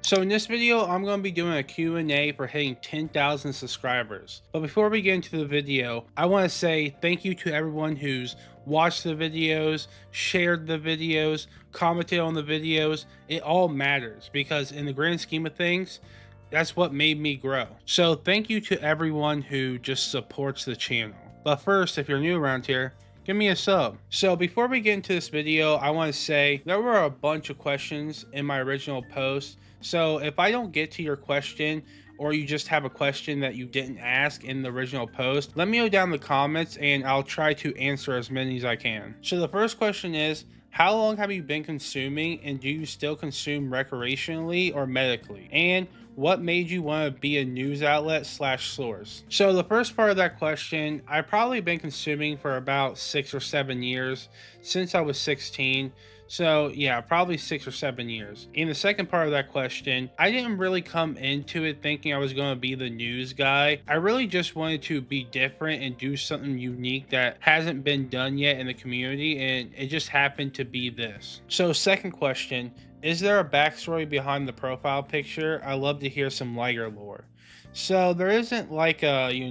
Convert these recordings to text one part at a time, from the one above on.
So in this video, I'm going to be doing a Q&A for hitting 10,000 subscribers. But before we get into the video, I want to say thank you to everyone who's watched the videos, shared the videos, commented on the videos. It all matters because in the grand scheme of things, that's what made me grow. So thank you to everyone who just supports the channel. But first, if you're new around here, give me a sub. So before we get into this video, I want to say there were a bunch of questions in my original post. So if I don't get to your question, or you just have a question that you didn't ask in the original post, let me know down in the comments and I'll try to answer as many as I can. So the first question is, how long have you been consuming, and do you still consume recreationally or medically? And what made you want to be a news outlet slash source? So the first part of that question, I've probably been consuming for about 6 or 7 years, since I was 16. So yeah, probably 6 or 7 years. In the second part of that question, I didn't really come into it thinking I was going to be the news guy. I really just wanted to be different and do something unique that hasn't been done yet in the community, and it just happened to be this. So second question, is there a backstory behind the profile picture? I love to hear some lighter lore. So there isn't like a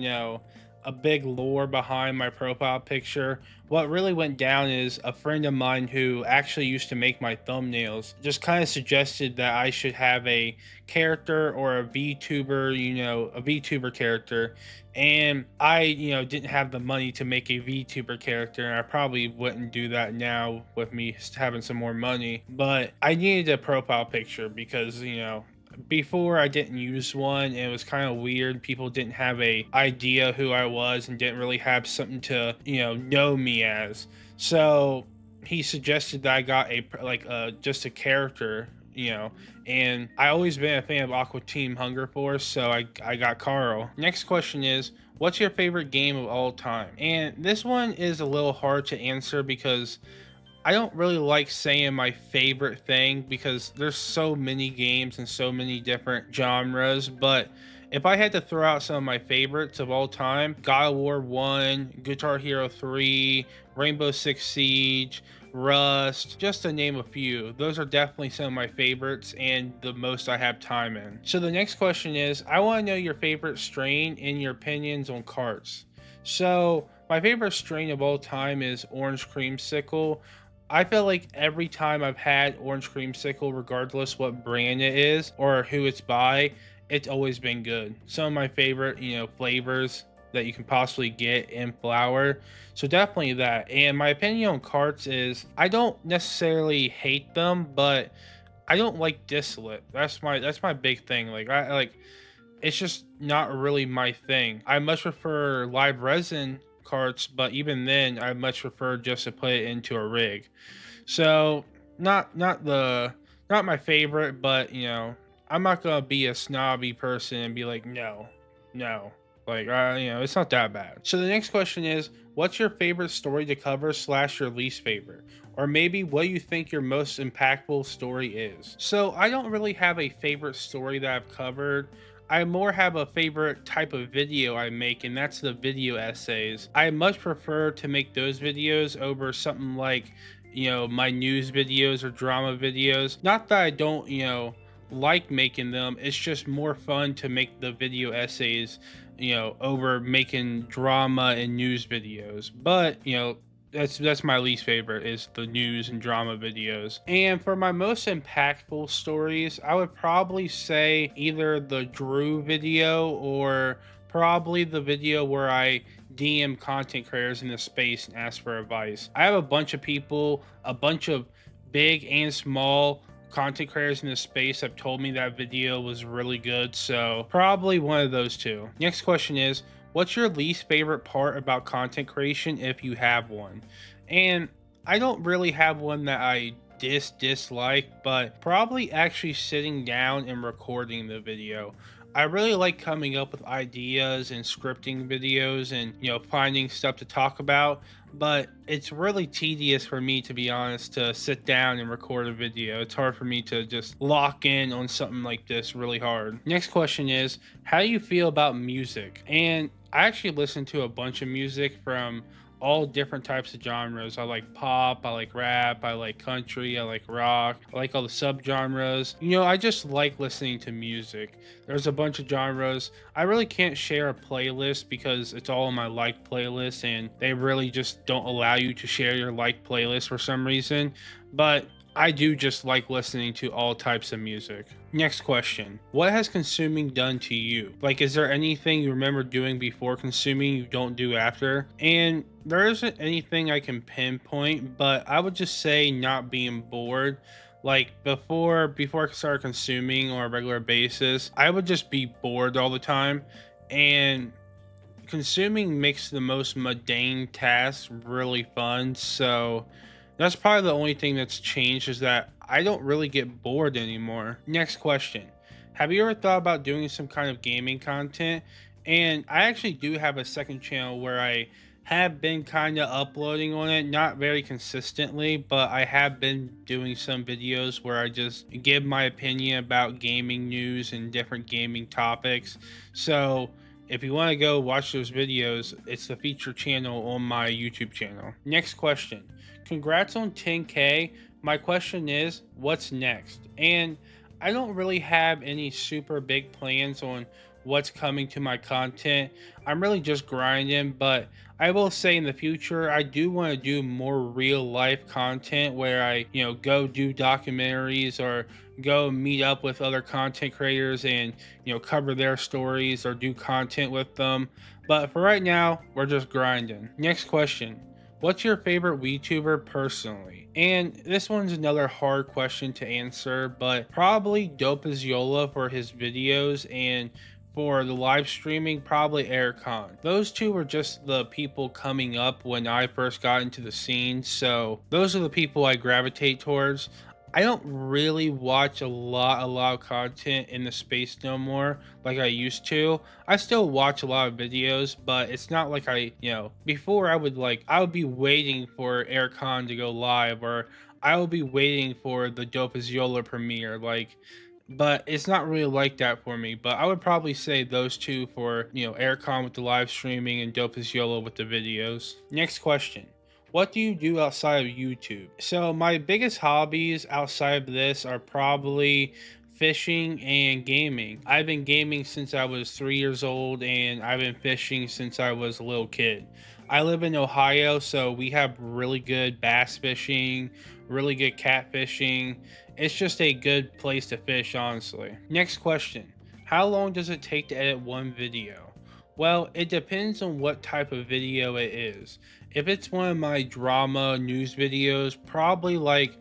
big lore behind my profile picture. What really went down is a friend of mine who actually used to make my thumbnails just kind of suggested that I should have a character or a VTuber, a VTuber character. And I, didn't have the money to make a VTuber character, and I probably wouldn't do that now with me having some more money. But I needed a profile picture because, before I didn't use one, and it was kind of weird. People didn't have a idea who I was and didn't really have something to know me as. So he suggested that I got just a character, and I always been a fan of Aqua Team Hunger Force, so I got Carl. Next question is, what's your favorite game of all time? And this one is a little hard to answer because I don't really like saying my favorite thing because there's so many games and so many different genres. But if I had to throw out some of my favorites of all time, God of War 1, Guitar Hero 3, Rainbow Six Siege, Rust, just to name a few, those are definitely some of my favorites and the most I have time in. So the next question is, I want to know your favorite strain and your opinions on carts. So my favorite strain of all time is Orange Creamsicle. I feel like every time I've had orange creamsicle, regardless what brand it is or who it's by, it's always been good. Some of my favorite, flavors that you can possibly get in flour. So definitely that. And my opinion on carts is I don't necessarily hate them, but I don't like distillate. That's my big thing. I it's just not really my thing. I much prefer live resin carts, but even then, I much prefer just to put it into a rig. So not my favorite, but I'm not gonna be a snobby person and be like, no, no. It's not that bad. So the next question is, what's your favorite story to cover slash your least favorite? Or maybe what you think your most impactful story is. So I don't really have a favorite story that I've covered. I more have a favorite type of video I make, and that's the video essays. I much prefer to make those videos over something like, my news videos or drama videos. Not that I don't, like making them, it's just more fun to make the video essays, over making drama and news videos. But, that's my least favorite, is the news and drama videos. And for my most impactful stories, I would probably say either the Drew video or probably the video where I DM content creators in the space and ask for advice. I have a bunch of people, a bunch of big and small content creators in the space have told me that video was really good, so probably one of those two. Next question is, what's your least favorite part about content creation if you have one? And I don't really have one that I dislike, but probably actually sitting down and recording the video. I really like coming up with ideas and scripting videos and finding stuff to talk about, but it's really tedious for me, to be honest, to sit down and record a video. It's hard for me to just lock in on something like this really hard. Next question is, how do you feel about music? And I actually listen to a bunch of music from all different types of genres. I like pop, I like rap, I like country, I like rock, I like all the subgenres. You know, I just like listening to music. There's a bunch of genres. I really can't share a playlist because it's all in my liked playlist, and they really just don't allow you to share your liked playlist for some reason. But I do just like listening to all types of music. Next question. What has consuming done to you? Like, is there anything you remember doing before consuming you don't do after? And there isn't anything I can pinpoint, but I would just say not being bored. Like before I started consuming on a regular basis, I would just be bored all the time. And consuming makes the most mundane tasks really fun. So that's probably the only thing that's changed, is that I don't really get bored anymore. Next question. Have you ever thought about doing some kind of gaming content? And I actually do have a second channel where I have been kind of uploading on it, not very consistently, but I have been doing some videos where I just give my opinion about gaming news and different gaming topics. So if you want to go watch those videos, it's the featured channel on my YouTube channel. Next question. Congrats on 10K. My question is, what's next? And I don't really have any super big plans on what's coming to my content. I'm really just grinding, but I will say in the future, I do want to do more real life content where I, go do documentaries or go meet up with other content creators and, cover their stories or do content with them. But for right now, we're just grinding. Next question. What's your favorite VTuber personally? And this one's another hard question to answer, but probably Dopezola for his videos, and for the live streaming, probably Aircon. Those two were just the people coming up when I first got into the scene, so those are the people I gravitate towards. I don't really watch a lot of content in the space no more like I used to. I still watch a lot of videos, but it's not like before I would be waiting for Aircon to go live, or I would be waiting for the Dopezola premiere, but it's not really like that for me. But I would probably say those two for, Aircon with the live streaming and Dopezola with the videos. Next question. What do you do outside of YouTube? So my biggest hobbies outside of this are probably fishing and gaming. I've been gaming since I was 3 years old, and I've been fishing since I was a little kid. I live in Ohio, so we have really good bass fishing, really good catfishing. It's just a good place to fish, honestly. Next question. How long does it take to edit one video? Well, it depends on what type of video it is. If it's one of my drama news videos, probably like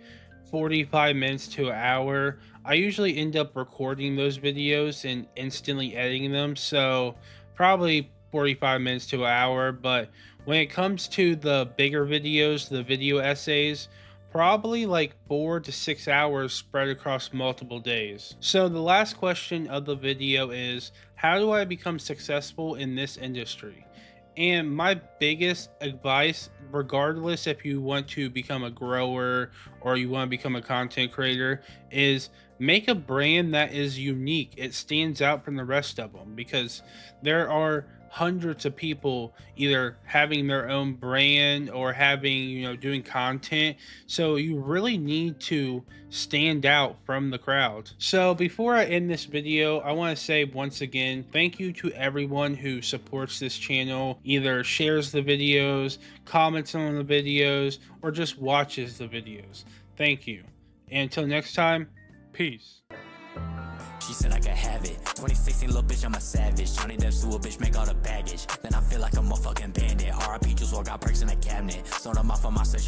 45 minutes to an hour. I usually end up recording those videos and instantly editing them, so probably 45 minutes to an hour. But when it comes to the bigger videos, the video essays, probably like 4 to 6 hours spread across multiple days. So the last question of the video is, how do I become successful in this industry? And my biggest advice, regardless if you want to become a grower or you want to become a content creator, is make a brand that is unique. It stands out from the rest of them, because there are hundreds of people either having their own brand or having, doing content. So you really need to stand out from the crowd. So before I end this video, I want to say once again, thank you to everyone who supports this channel, either shares the videos, comments on the videos, or just watches the videos. Thank you. And until next time, peace. She said I could have it. 2016, little bitch, I'm a savage. Johnny Depp sue a bitch, make all the baggage. Then I feel like a motherfucking bandit. RIP, just walk out perks in the cabinet. Sold them off on my session.